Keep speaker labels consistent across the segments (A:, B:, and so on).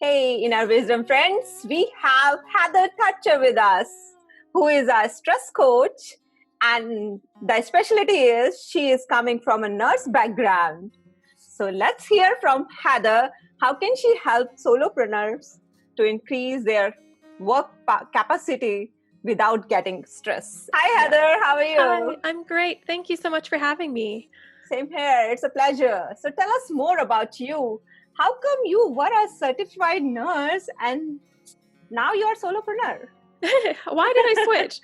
A: Hey, in our wisdom friends, we have Heather Thatcher with us, who is a stress coach. And the specialty is she is coming from a nurse background. So let's hear from Heather. How can she help solopreneurs to increase their work capacity without getting stress? Hi, Heather. How are you?
B: Hi, I'm great. Thank you so much for having me.
A: Same here. It's a pleasure. So tell us more about you. How come you were a certified nurse and now you're a solopreneur?
B: Why did I switch?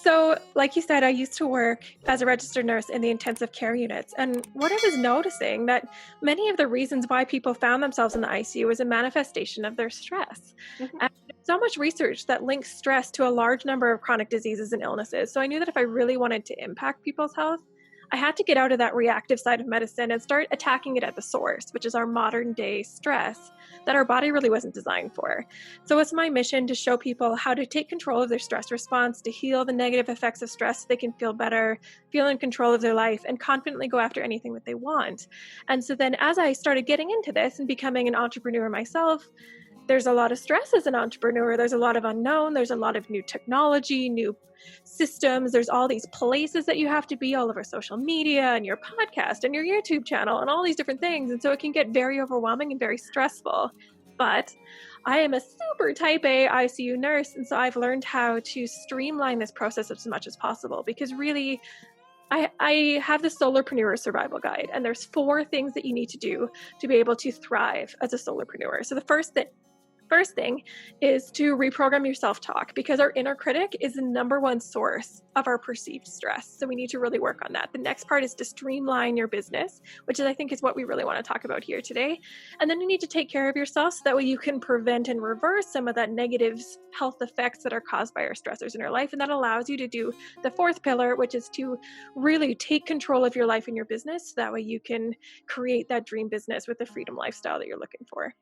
B: So, like you said, I used to work as a registered nurse in the intensive care units. And what I was noticing that many of the reasons why people found themselves in the ICU was a manifestation of their stress.
A: Mhm.
B: And there's so much research that links stress to a large number of chronic diseases and illnesses. So I knew that if I really wanted to impact people's health, I had to get out of that reactive side of medicine and start attacking it at the source, which is our modern day stress that our body really wasn't designed for. So it's my mission to show people how to take control of their stress response, to heal the negative effects of stress so they can feel better, feel in control of their life, and confidently go after anything that they want. And so then as I started getting into this and becoming an entrepreneur myself, there's a lot of stress as an entrepreneur. There's a lot of unknown. There's a lot of new technology, new systems. There's all these places that you have to be all over social media and your podcast and your YouTube channel and all these different things. And so it can get very overwhelming and very stressful. But I am a super type A ICU nurse. And so I've learned how to streamline this process as much as possible, because really I have the Solopreneur Survival Guide, and there's 4 things that you need to do to be able to thrive as a solopreneur. So the first thing is to reprogram your self-talk, because our inner critic is the number one source of our perceived stress. So we need to really work on that. The next part is to streamline your business, which I think is what we really want to talk about here today. And then you need to take care of yourself so that way you can prevent and reverse some of that negative health effects that are caused by our stressors in our life. And that allows you to do the 4th pillar, which is to really take control of your life and your business. So that way you can create that dream business with the freedom lifestyle that you're looking for.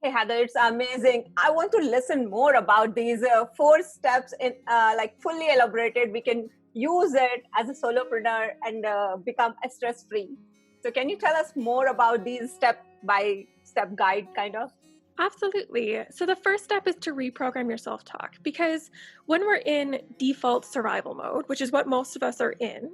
A: Hey, Heather, it's amazing. I want to listen more about these 4 steps in like fully elaborated. We can use it as a solopreneur and become stress-free. So can you tell us more about these step-by-step guide kind of?
B: Absolutely. So the first step is to reprogram your self-talk, because when we're in default survival mode, which is what most of us are in,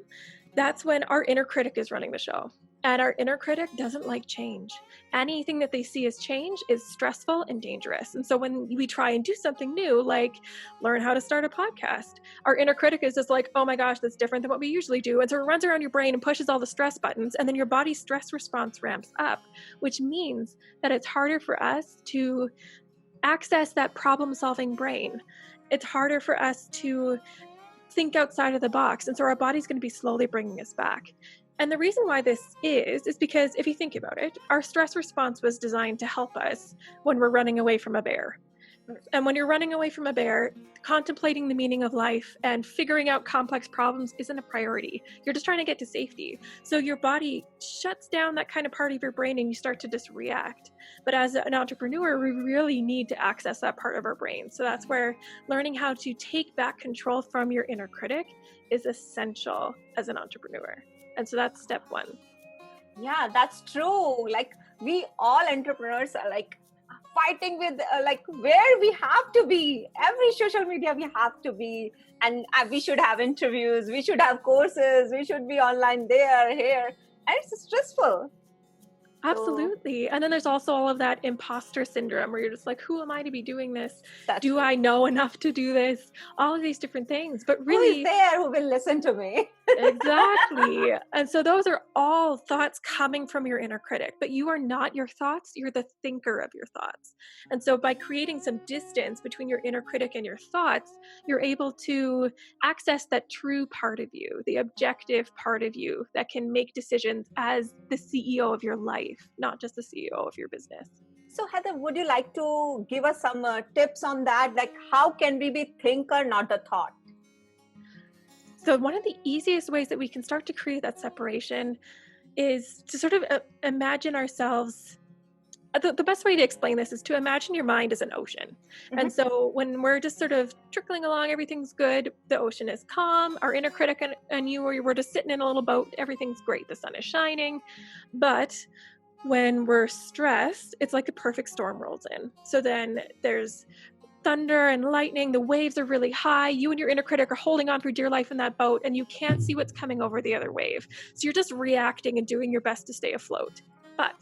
B: that's when our inner critic is running the show. And our inner critic doesn't like change. Anything that they see as change is stressful and dangerous. And so when we try and do something new, like learn how to start a podcast, our inner critic is just like, oh my gosh, that's different than what we usually do. And so it runs around your brain and pushes all the stress buttons, and then your body's stress response ramps up, which means that it's harder for us to access that problem-solving brain. It's harder for us to think outside of the box. And so our body's going to be slowly bringing us back. And the reason why this is because if you think about it, our stress response was designed to help us when we're running away from a bear. And when you're running away from a bear, contemplating the meaning of life and figuring out complex problems isn't a priority. You're just trying to get to safety. So your body shuts down that kind of part of your brain and you start to just react. But as an entrepreneur, we really need to access that part of our brain. So that's where learning how to take back control from your inner critic is essential as an entrepreneur. And so that's step 1.
A: Yeah, that's true. Like we all entrepreneurs are like fighting with like where we have to be. Every social media we have to be, and we should have interviews, we should have courses, we should be online there, here, and it's stressful.
B: Absolutely. And then there's also all of that imposter syndrome where you're just like, who am I to be doing this?
A: That's
B: Do
A: true.
B: I know enough to do this? All of these different things. But really,
A: who is there who will listen to me?
B: exactly. And so those are all thoughts coming from your inner critic, but you are not your thoughts. You're the thinker of your thoughts. And so by creating some distance between your inner critic and your thoughts, you're able to access that true part of you, the objective part of you that can make decisions as the CEO of your life, not just the CEO of your business.
A: So Heather, would you like to give us some tips on that? Like how can we be thinker, not the thought?
B: So one of the easiest ways that we can start to create that separation is to sort of imagine ourselves. The best way to explain this is to imagine your mind as an ocean. Mm-hmm. And so when we're just sort of trickling along, everything's good, the ocean is calm, our inner critic and you, we're just sitting in a little boat, everything's great, the sun is shining. But when we're stressed, it's like the perfect storm rolls in. So then there's thunder and lightning, the waves are really high, you and your inner critic are holding on for dear life in that boat, and you can't see what's coming over the other wave. So you're just reacting and doing your best to stay afloat. But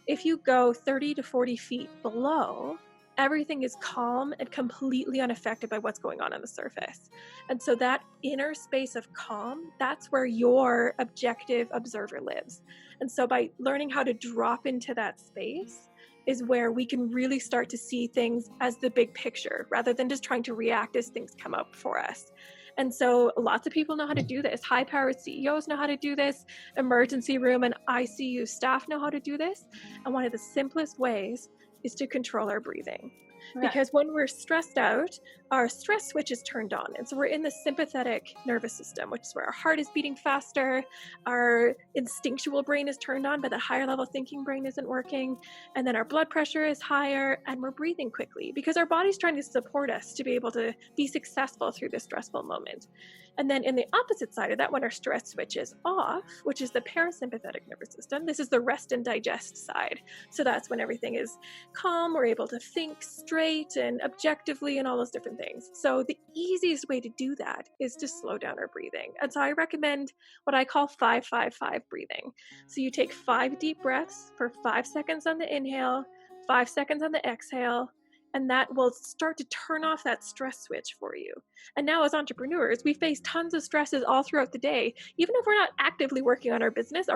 B: if you go 30 to 40 feet below, everything is calm and completely unaffected by what's going on the surface. And so that inner space of calm, that's where your objective observer lives. And so by learning how to drop into that space is where we can really start to see things as the big picture rather than just trying to react as things come up for us. And so lots of people know how to do this. High-powered CEOs know how to do this. Emergency room and ICU staff know how to do this. And one of the simplest ways is to control our breathing. Right. Because when we're stressed out, our stress switch is turned on. And so we're in the sympathetic nervous system, which is where our heart is beating faster. Our instinctual brain is turned on, but the higher level thinking brain isn't working. And then our blood pressure is higher and we're breathing quickly because our body's trying to support us to be able to be successful through this stressful moment. And then in the opposite side of that, when our stress switch is off, which is the parasympathetic nervous system, this is the rest and digest side. So that's when everything is calm, we're able to think straight and objectively and all those different things. So the easiest way to do that is to slow down our breathing. And so I recommend what I call 5-5-5 breathing. So you take 5 deep breaths for 5 seconds on the inhale, 5 seconds on the exhale, and that will start to turn off that stress switch for you. And now as entrepreneurs, we face tons of stresses all throughout the day. Even if we're not actively working on our business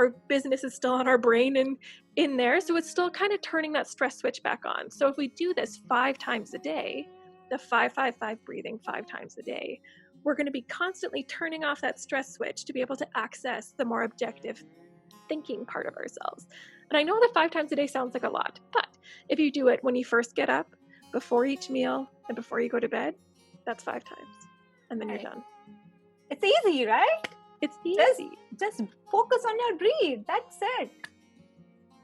B: is still on our brain and in there. So it's still kind of turning that stress switch back on. So if we do this 5 times a day, the 5-5-5 breathing 5 times a day, we're going to be constantly turning off that stress switch to be able to access the more objective thinking part of ourselves. And I know that 5 times a day sounds like a lot, but if you do it when you first get up, before each meal, and before you go to bed, that's 5 times. And then you're done.
A: It's easy, right?
B: It's easy.
A: Just focus on your breathe. That's it.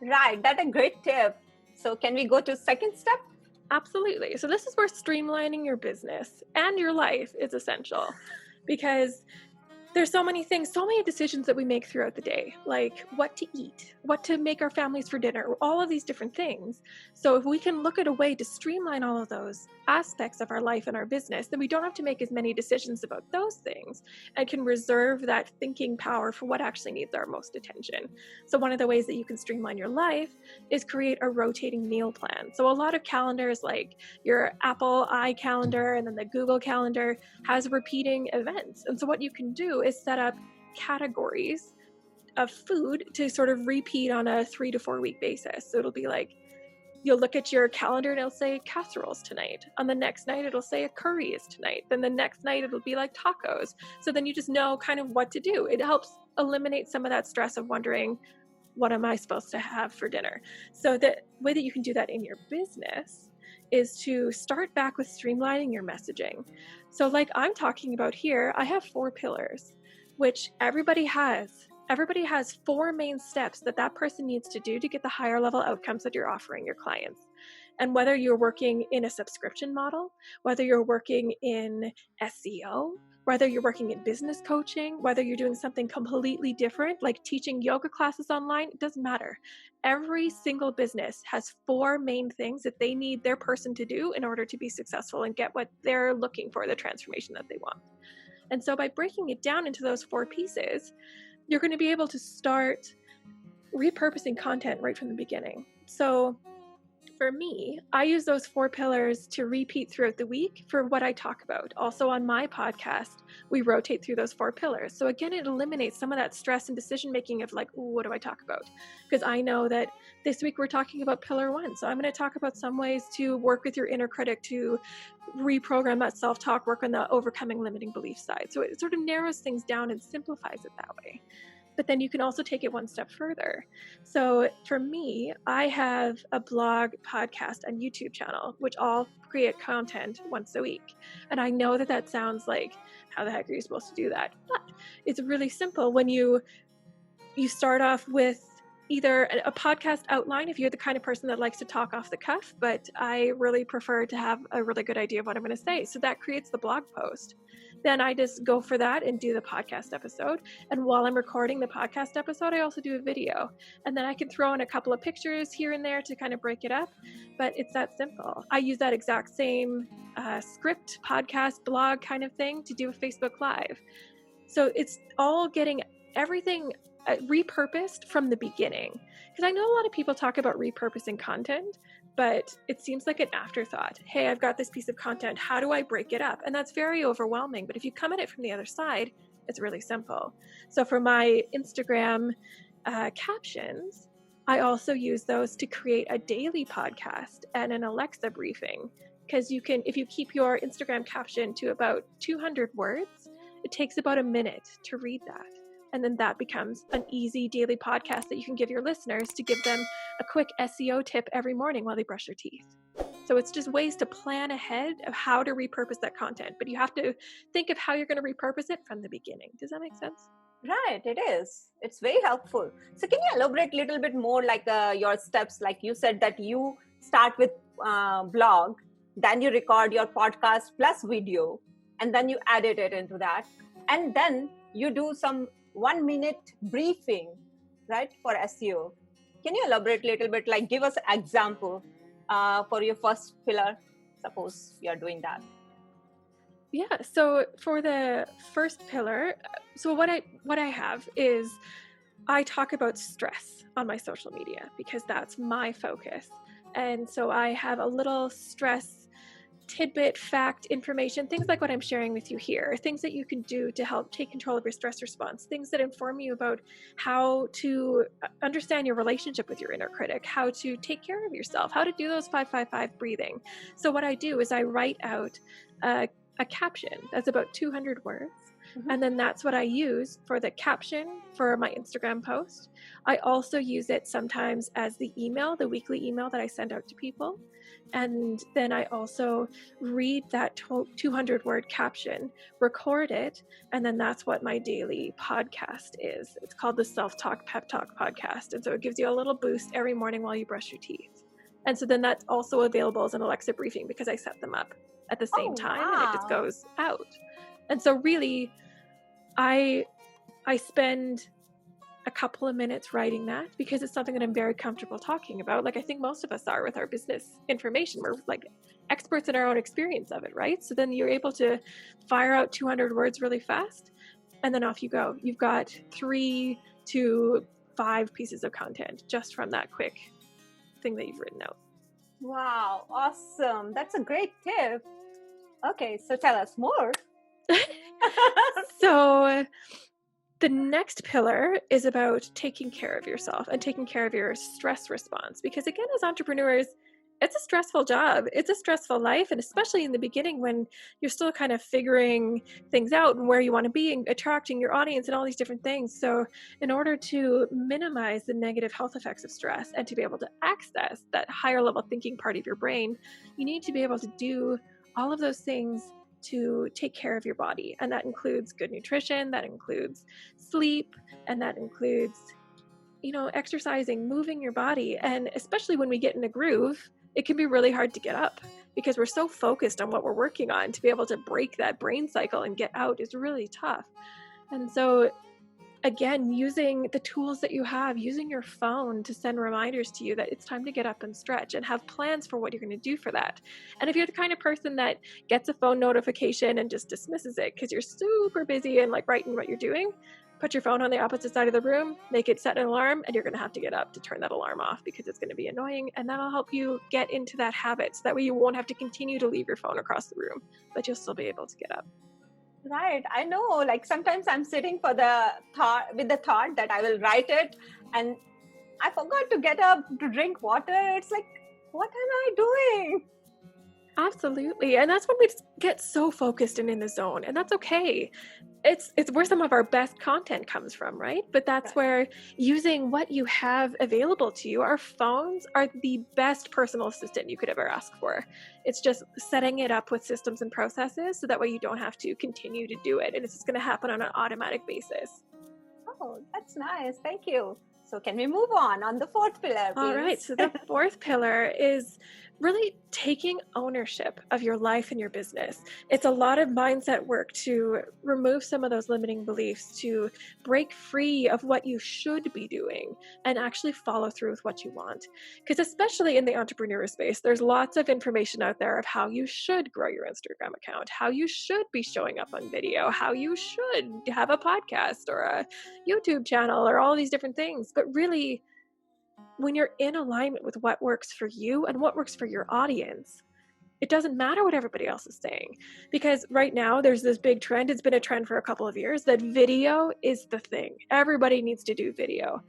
A: Right. That's a great tip. So can we go to second step?
B: Absolutely. So this is where streamlining your business and your life is essential because there's so many things, so many decisions that we make throughout the day, like what to eat, what to make our families for dinner, all of these different things. So if we can look at a way to streamline all of those aspects of our life and our business, then we don't have to make as many decisions about those things and can reserve that thinking power for what actually needs our most attention. So one of the ways that you can streamline your life is create a rotating meal plan. So a lot of calendars like your Apple iCalendar and then the Google Calendar has repeating events. And so what you can do is set up categories of food to sort of repeat on a 3 to 4 week basis. So it'll be like, you'll look at your calendar and it'll say casseroles tonight. On the next night, it'll say a curry is tonight. Then the next night, it'll be like tacos. So then you just know kind of what to do. It helps eliminate some of that stress of wondering, what am I supposed to have for dinner? So the way that you can do that in your business is to start back with streamlining your messaging. So like I'm talking about here, I have 4 pillars, which everybody has. Everybody has 4 main steps that person needs to do to get the higher level outcomes that you're offering your clients. And whether you're working in a subscription model, whether you're working in SEO, whether you're working in business coaching, whether you're doing something completely different, like teaching yoga classes online, it doesn't matter. Every single business has 4 main things that they need their person to do in order to be successful and get what they're looking for, the transformation that they want. And so by breaking it down into those 4 pieces, you're going to be able to start repurposing content right from the beginning. So for me, I use those 4 pillars to repeat throughout the week for what I talk about. Also on my podcast, we rotate through those 4 pillars. So again, it eliminates some of that stress and decision-making of like, what do I talk about? Because I know that this week we're talking about pillar 1. So I'm going to talk about some ways to work with your inner critic to reprogram that self-talk, work on the overcoming limiting belief side. So it sort of narrows things down and simplifies it that way. But then you can also take it one step further. So for me, I have a blog, podcast, and YouTube channel, which all create content once a week. And I know that sounds like, how the heck are you supposed to do that? But it's really simple. When you start off with either a podcast outline if you're the kind of person that likes to talk off the cuff, but I really prefer to have a really good idea of what I'm going to say. So that creates the blog post. Then I just go for that and do the podcast episode. And while I'm recording the podcast episode, I also do a video. And then I can throw in a couple of pictures here and there to kind of break it up. But it's that simple. I use that exact same script, podcast, blog kind of thing to do a Facebook Live. So it's all getting everything repurposed from the beginning. Because I know a lot of people talk about repurposing content, but it seems like an afterthought. Hey, I've got this piece of content. How do I break it up? And that's very overwhelming. But if you come at it from the other side, it's really simple. So for my Instagram captions, I also use those to create a daily podcast and an Alexa briefing. Because you can, if you keep your Instagram caption to about 200 words, it takes about a minute to read that. And then that becomes an easy daily podcast that you can give your listeners to give them a quick SEO tip every morning while they brush their teeth. So it's just ways to plan ahead of how to repurpose that content. But you have to think of how you're going to repurpose it from the beginning. Does that make sense?
A: Right, it is. It's very helpful. So can you elaborate a little bit more, like your steps? Like you said that you start with blog, then you record your podcast plus video, and then you edit it into that. And then you do some 1 minute briefing, right, for SEO. Can you elaborate a little bit, like give us an example for your first pillar? Suppose you are doing that.
B: Yeah, so for the first pillar, so what I have is I talk about stress on my social media because that's my focus. And so I have a little stress tidbit, fact, information, things like what I'm sharing with you here, things that you can do to help take control of your stress response, things that inform you about how to understand your relationship with your inner critic, how to take care of yourself, how to do those 5-5-5 breathing. So what I do is I write out a caption that's about 200 words. Mm-hmm. And then that's what I use for the caption for my Instagram post. I also use it sometimes as the weekly email that I send out to people. And then I also read that 200 word caption, record it, and then that's what my daily podcast is. It's called the Self-Talk Pep Talk Podcast. And so it gives you a little boost every morning while you brush your teeth. And so then that's also available as an Alexa briefing because I set them up at the same time. Wow. And it just goes out. And so really, I spend a couple of minutes writing that because it's something that I'm very comfortable talking about. Like I think most of us are with our business information. We're like experts in our own experience of it, right? So then you're able to fire out 200 words really fast and then off you go. You've got 3 to 5 pieces of content just from that quick thing that you've written out.
A: Wow, awesome. That's a great tip. Okay, so tell us more.
B: So the next pillar is about taking care of yourself and taking care of your stress response. Because again, as entrepreneurs, it's a stressful job. It's a stressful life. And especially in the beginning when you're still kind of figuring things out and where you want to be and attracting your audience and all these different things. So in order to minimize the negative health effects of stress and to be able to access that higher level thinking part of your brain, you need to be able to do all of those things to take care of your body. And that includes good nutrition, that includes sleep, and that includes, exercising, moving your body. And especially when we get in a groove, it can be really hard to get up because we're so focused on what we're working on. To be able to break that brain cycle and get out is really tough. And so again, using the tools that you have, using your phone to send reminders to you that it's time to get up and stretch and have plans for what you're going to do for that. And if you're the kind of person that gets a phone notification and just dismisses it because you're super busy and like writing what you're doing, put your phone on the opposite side of the room, make it set an alarm, and you're going to have to get up to turn that alarm off because it's going to be annoying. And that'll help you get into that habit so that way you won't have to continue to leave your phone across the room, but you'll still be able to get up.
A: Right. I know, like sometimes I'm sitting with the thought that I will write it and I forgot to get up to drink water. It's like, what am I doing?
B: Absolutely. And that's when we get so focused and in the zone, and that's okay. It's where some of our best content comes from, right? But that's right. Where using what you have available to you, our phones are the best personal assistant you could ever ask for. It's just setting it up with systems and processes so that way you don't have to continue to do it. And it's just going to happen on an automatic basis.
A: Oh, that's nice. Thank you. So can we move on the fourth pillar, please?
B: All right. So the fourth pillar is really taking ownership of your life and your business. It's a lot of mindset work to remove some of those limiting beliefs, to break free of what you should be doing and actually follow through with what you want. Because especially in the entrepreneur space, there's lots of information out there of how you should grow your Instagram account, how you should be showing up on video, how you should have a podcast or a YouTube channel or all these different things. But really, when you're in alignment with what works for you and what works for your audience, it doesn't matter what everybody else is saying. Because right now there's this big trend, it's been a trend for a couple of years, that video is the thing. Everybody needs to do video.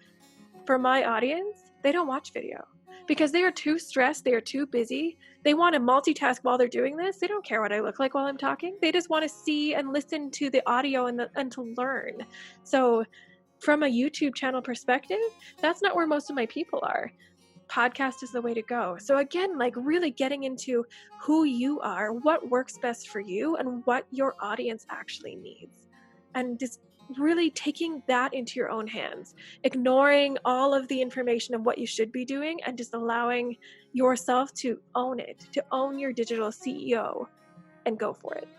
B: For my audience, they don't watch video because they are too stressed, they are too busy. They want to multitask while they're doing this. They don't care what I look like while I'm talking. They just want to see and listen to the audio and to learn. So from a YouTube channel perspective, that's not where most of my people are. Podcast is the way to go. So again, like really getting into who you are, what works best for you, and what your audience actually needs. And just really taking that into your own hands, ignoring all of the information of what you should be doing and just allowing yourself to own it, to own your digital CEO and go for it.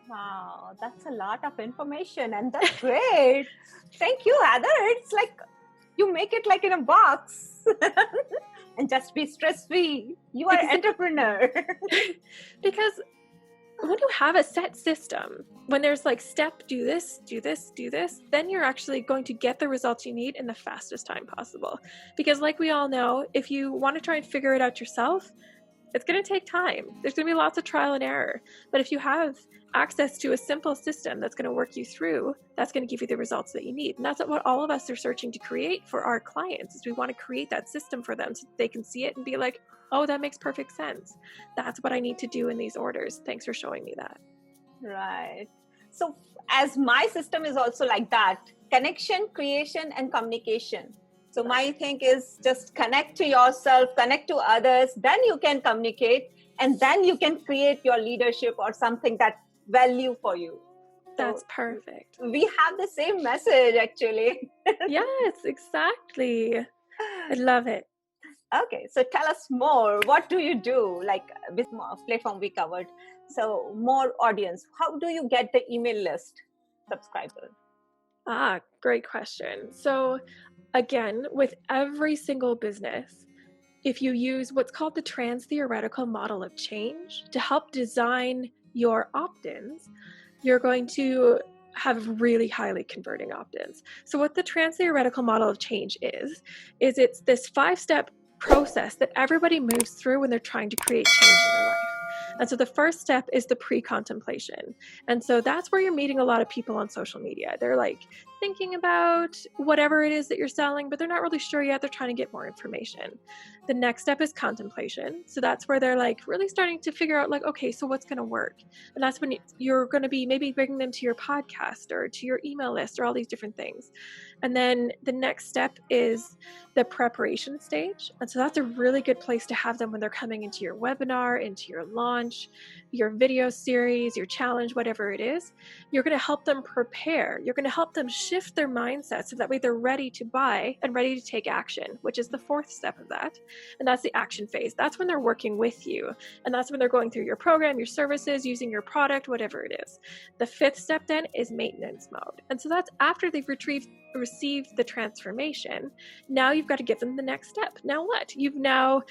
A: Wow, that's a lot of information and that's great. Thank you, Heather. It's like you make it like in a box and just be stress-free. You are an entrepreneur.
B: Because when you have a set system, when there's like step, do this, then you're actually going to get the results you need in the fastest time possible. Because like we all know, if you want to try and figure it out yourself, it's going to take time. There's going to be lots of trial and error. But if you have access to a simple system that's going to work you through, that's going to give you the results that you need. And that's what all of us are searching to create for our clients, is we want to create that system for them so they can see it and be like, oh, that makes perfect sense. That's what I need to do in these orders. Thanks for showing me that.
A: Right. So as my system is also like that, connection, creation, and communication. So my thing is just connect to yourself, connect to others, then you can communicate, and then you can create your leadership or something that value for you.
B: That's perfect.
A: We have the same message actually.
B: Yes, exactly. I love it.
A: Okay, so tell us more. What do you do? Like this platform we covered. So more audience. How do you get the email list subscriber?
B: Great question. So again, with every single business, if you use what's called the trans-theoretical model of change to help design your opt-ins, you're going to have really highly converting opt-ins. So what the trans-theoretical model of change is it's this 5-step process that everybody moves through when they're trying to create change in their life. And so the first step is the pre-contemplation. And so that's where you're meeting a lot of people on social media. They're like thinking about whatever it is that you're selling, but they're not really sure yet. They're trying to get more information. The next step is contemplation. So that's where they're like really starting to figure out like, okay, so what's going to work? And that's when you're going to be maybe bringing them to your podcast or to your email list or all these different things. And then the next step is the preparation stage. And so that's a really good place to have them when they're coming into your webinar, into your launch, your video series, your challenge, whatever it is. You're going to help them prepare. You're going to help them shift their mindset so that way they're ready to buy and ready to take action, which is the 4th step of that. And that's the action phase. That's when they're working with you. And that's when they're going through your program, your services, using your product, whatever it is. The 5th step then is maintenance mode. And so that's after they've received the transformation. Now you've got to give them the next step. Now what? You've now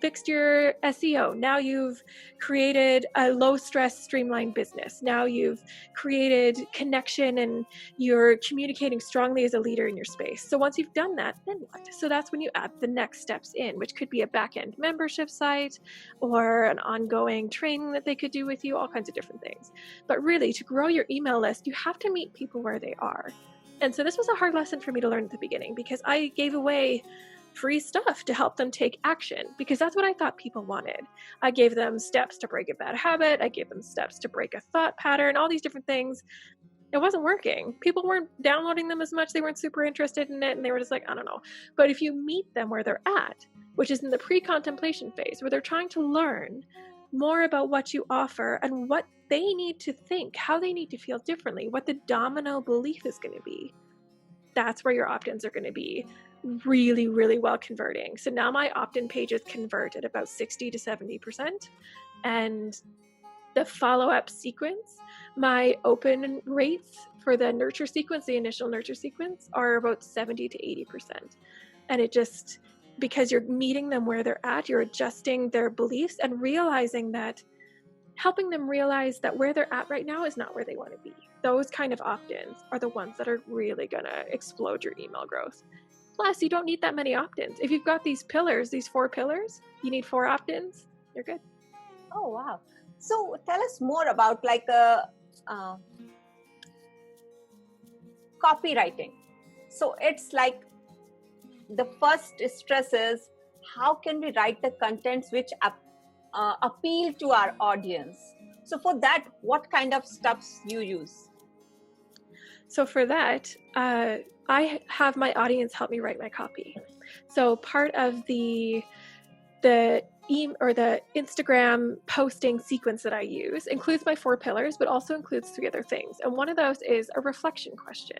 B: fixed your SEO. Now you've created a low stress, streamlined business. Now you've created connection and you're communicating strongly as a leader in your space. So once you've done that, then what? So that's when you add the next steps in, which could be a back-end membership site or an ongoing training that they could do with you, all kinds of different things. But really, to grow your email list, you have to meet people where they are. And so this was a hard lesson for me to learn at the beginning because I gave away free stuff to help them take action because that's what I thought people wanted. I gave them steps to break a bad habit. I gave them steps to break a thought pattern, all these different things. It wasn't working. People weren't downloading them as much. They weren't super interested in it. And they were just like, I don't know. But if you meet them where they're at, which is in the pre-contemplation phase, where they're trying to learn more about what you offer and what they need to think, how they need to feel differently, what the domino belief is going to be, that's where your opt-ins are going to be really, really well converting. So now my opt-in pages convert at about 60 to 70%. And the follow-up sequence, my open rates for the nurture sequence, the initial nurture sequence, are about 70 to 80%. And it just, because you're meeting them where they're at, you're adjusting their beliefs and realizing that, helping them realize that where they're at right now is not where they want to be. Those kind of opt-ins are the ones that are really going to explode your email growth. Plus, you don't need that many opt-ins. If you've got these pillars, these 4 pillars, you need 4 opt-ins, you're good.
A: Oh, wow. So tell us more about copywriting. So it's like the first stress is, how can we write the contents which appeal to our audience? So for that, what kind of stuffs you use?
B: So for that, I have my audience help me write my copy. So part of the Instagram posting sequence that I use includes my 4 pillars, but also includes 3 other things. And one of those is a reflection question.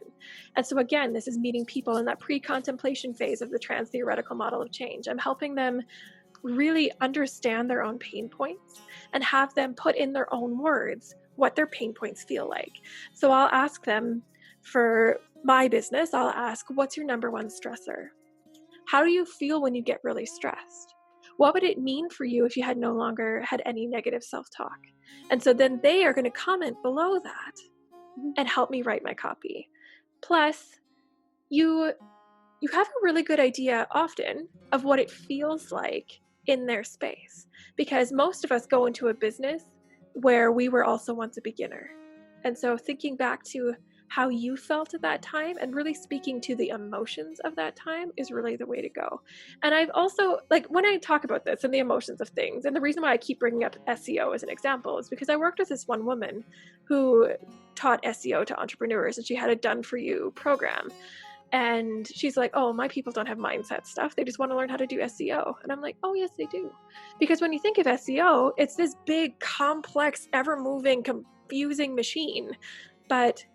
B: And so again, this is meeting people in that pre-contemplation phase of the trans-theoretical model of change. I'm helping them really understand their own pain points and have them put in their own words what their pain points feel like. So I'll ask them, for my business, I'll ask, what's your number 1 stressor? How do you feel when you get really stressed? What would it mean for you if you had no longer had any negative self-talk? And so then they are going to comment below that and help me write my copy. Plus, you have a really good idea often of what it feels like in their space, because most of us go into a business where we were also once a beginner. And so thinking back to how you felt at that time and really speaking to the emotions of that time is really the way to go. And I've also, like, when I talk about this and the emotions of things, and the reason why I keep bringing up SEO as an example is because I worked with this one woman who taught SEO to entrepreneurs, and she had a done for you program. And she's like, oh, my people don't have mindset stuff. They just want to learn how to do SEO. And I'm like, oh, yes, they do. Because when you think of SEO, it's this big, complex, ever-moving, confusing machine. But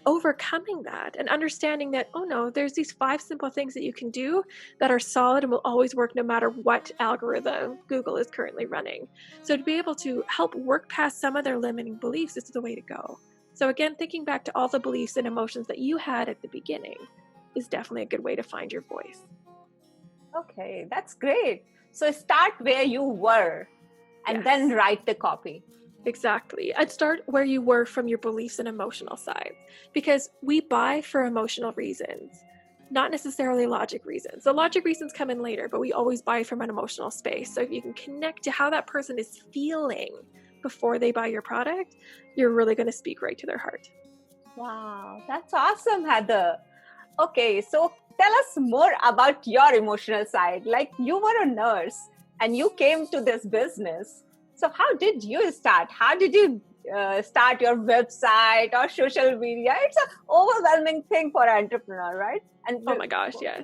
B: overcoming that and understanding that, oh no, there's these 5 simple things that you can do that are solid and will always work no matter what algorithm Google is currently running. So to be able to help work past some of their limiting beliefs is the way to go. So again, thinking back to all the beliefs and emotions that you had at the beginning is definitely a good way to find your voice.
A: Okay, that's great. So start where you were and then write the copy.
B: Exactly. I'd start where you were from your beliefs and emotional side, because we buy for emotional reasons, not necessarily logic reasons. The logic reasons come in later, but we always buy from an emotional space. So if you can connect to how that person is feeling before they buy your product, you're really going to speak right to their heart.
A: Wow, that's awesome, Heather. Okay, so tell us more about your emotional side. Like, you were a nurse and you came to this business. So how did you start? How did you start your website or social media? It's an overwhelming thing for an entrepreneur, right? And
B: oh my gosh, yes.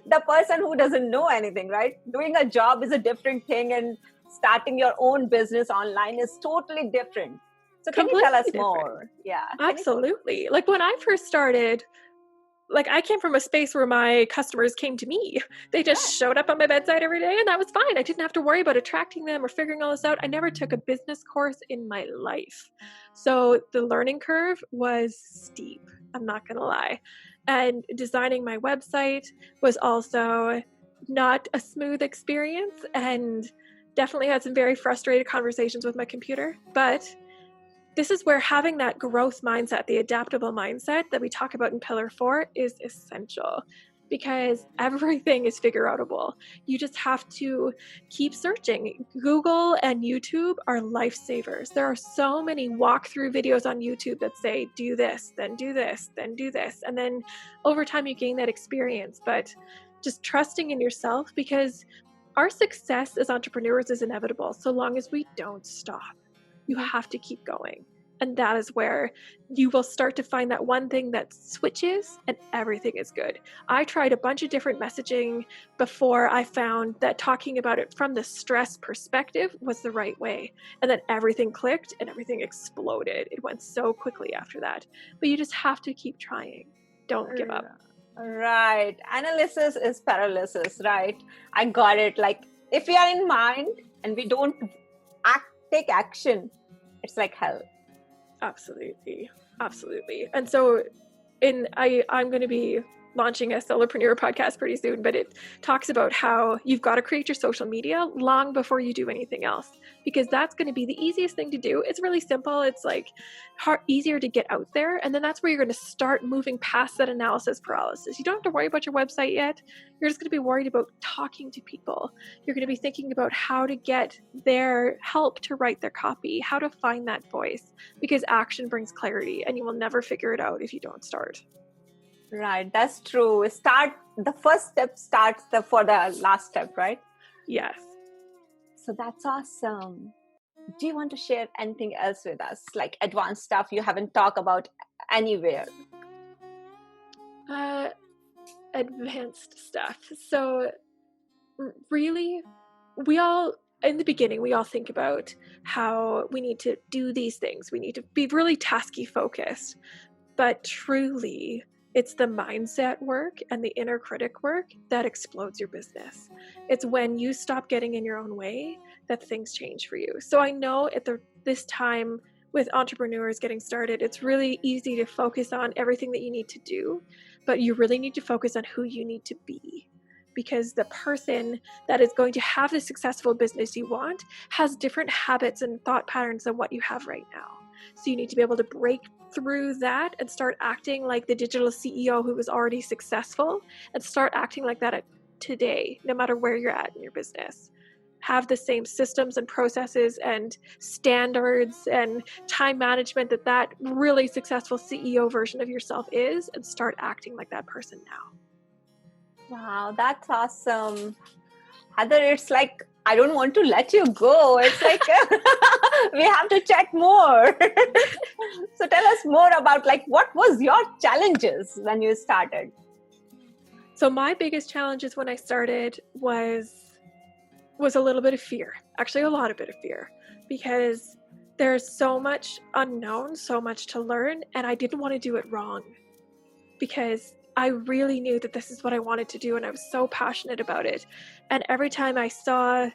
A: The person who doesn't know anything, right? Doing a job is a different thing, and starting your own business online is totally different. So can you tell us more? Yeah,
B: absolutely. Like when I first started, like I came from a space where my customers came to me. They just showed up on my bedside every day, and that was fine. I didn't have to worry about attracting them or figuring all this out. I never took a business course in my life. So the learning curve was steep, I'm not going to lie. And designing my website was also not a smooth experience, and definitely had some very frustrated conversations with my computer. But this is where having that growth mindset, the adaptable mindset that we talk about in Pillar 4 is essential, because everything is figure outable. You just have to keep searching. Google and YouTube are lifesavers. There are so many walkthrough videos on YouTube that say, do this, then do this, then do this. And then over time you gain that experience, but just trusting in yourself, because our success as entrepreneurs is inevitable so long as we don't stop. You have to keep going. And that is where you will start to find that one thing that switches and everything is good. I tried a bunch of different messaging before I found that talking about it from the stress perspective was the right way. And then everything clicked and everything exploded. It went so quickly after that. But you just have to keep trying. don't give up.
A: Right. Analysis is paralysis, right? I got it. Like if we are in mind and we don't take action, it's like hell.
B: Absolutely. And so I'm going to be launching a solopreneur podcast pretty soon, but it talks about how you've got to create your social media long before you do anything else, because that's going to be the easiest thing to do. It's really simple. It's like easier to get out there. And then that's where you're going to start moving past that analysis paralysis. You don't have to worry about your website yet. You're just going to be worried about talking to people. You're going to be thinking about how to get their help to write their copy, how to find that voice, because action brings clarity and you will never figure it out if you don't start.
A: Right, that's true. The first step starts for the last step, right?
B: Yes.
A: So that's awesome. Do you want to share anything else with us, like advanced stuff you haven't talked about anywhere?
B: Advanced stuff. So really, in the beginning, we all think about how we need to do these things. We need to be really tasky focused, but truly, it's the mindset work and the inner critic work that explodes your business. It's when you stop getting in your own way that things change for you. So I know at this time with entrepreneurs getting started, it's really easy to focus on everything that you need to do, but you really need to focus on who you need to be. Because the person that is going to have the successful business you want has different habits and thought patterns than what you have right now. So you need to be able to break through that and start acting like the digital CEO who was already successful, and start acting like that today, no matter where you're at in your business. Have the same systems and processes and standards and time management that really successful CEO version of yourself is, and start acting like that person now.
A: Wow, that's awesome. Heather, it's like, I don't want to let you go. It's like, we have to chat more. So tell us more about what was your challenges when you started?
B: So my biggest challenges when I started was a little bit of fear, actually a lot of bit of fear, because there's so much unknown, so much to learn, and I didn't want to do it wrong, because I really knew that this is what I wanted to do, and I was so passionate about it. And every time I saw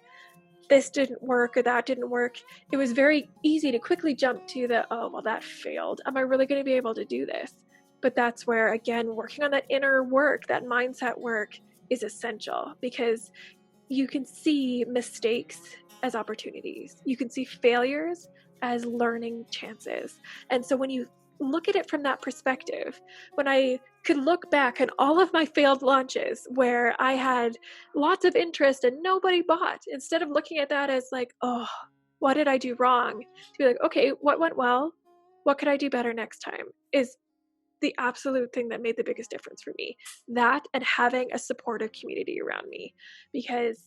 B: this didn't work or that didn't work, it was very easy to quickly jump to that failed. Am I really going to be able to do this? But that's where, again, working on that inner work, that mindset work is essential, because you can see mistakes as opportunities. You can see failures as learning chances. And so when you look at it from that perspective, when I could look back at all of my failed launches where I had lots of interest and nobody bought, instead of looking at that as like, oh, what did I do wrong? To be like, okay, what went well? What could I do better next time? Is the absolute thing that made the biggest difference for me. That, and having a supportive community around me. Because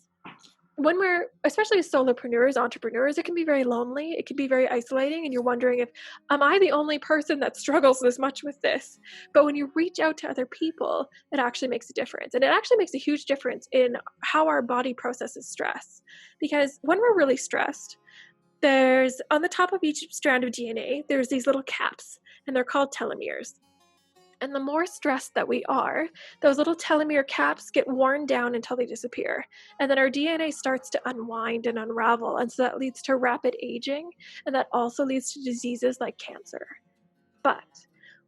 B: when we're, especially as solopreneurs, entrepreneurs, it can be very lonely. It can be very isolating. And you're wondering am I the only person that struggles this much with this? But when you reach out to other people, it actually makes a difference. And it actually makes a huge difference in how our body processes stress. Because when we're really stressed, there's, on the top of each strand of DNA, there's these little caps, and they're called telomeres. And the more stressed that we are, those little telomere caps get worn down until they disappear. And then our DNA starts to unwind and unravel. And so that leads to rapid aging. And that also leads to diseases like cancer. But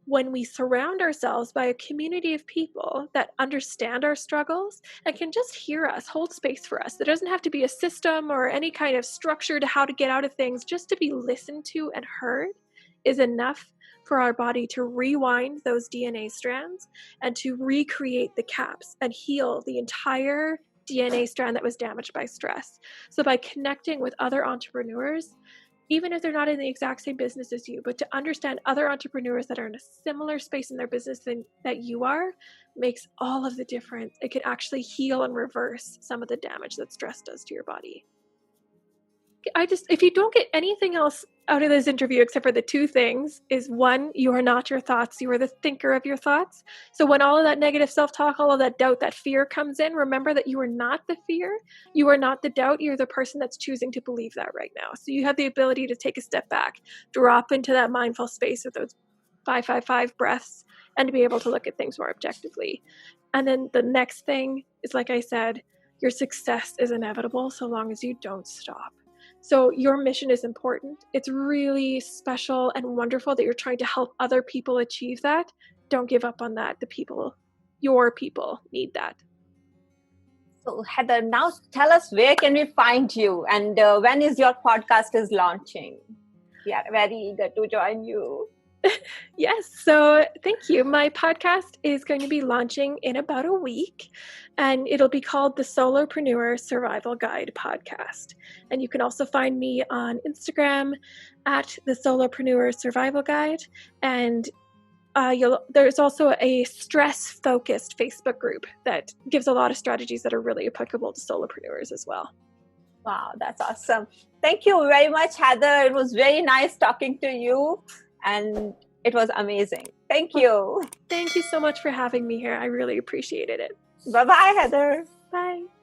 B: when we surround ourselves by a community of people that understand our struggles and can just hear us, hold space for us, there doesn't have to be a system or any kind of structure to how to get out of things, just to be listened to and heard is enough for our body to rewind those DNA strands and to recreate the caps and heal the entire DNA strand that was damaged by stress. So by connecting with other entrepreneurs, even if they're not in the exact same business as you, but to understand other entrepreneurs that are in a similar space in their business that you are, makes all of the difference. It can actually heal and reverse some of the damage that stress does to your body. If you don't get anything else out of this interview except for the two things, is one, you are not your thoughts. You are the thinker of your thoughts. So when all of that negative self-talk, all of that doubt, that fear comes in, remember that you are not the fear. You are not the doubt. You're the person that's choosing to believe that right now. So you have the ability to take a step back, drop into that mindful space with those 5-5-5 breaths, and to be able to look at things more objectively. And then the next thing is, like I said, your success is inevitable so long as you don't stop. So your mission is important. It's really special and wonderful that you're trying to help other people achieve that. Don't give up on that. Your people need that.
A: So Heather, now tell us, where can we find you, and when is your podcast is launching? We are very eager to join you.
B: Yes, so thank you. My podcast is going to be launching in about a week, and it'll be called the Solopreneur Survival Guide Podcast. And you can also find me on Instagram at the Solopreneur Survival Guide. And there's also a stress-focused Facebook group that gives a lot of strategies that are really applicable to solopreneurs as well.
A: Wow, that's awesome. Thank you very much, Heather. It was very nice talking to you, and it was amazing. Thank you.
B: Thank you so much for having me here. I really appreciated it.
A: Bye-bye, Heather.
B: Bye.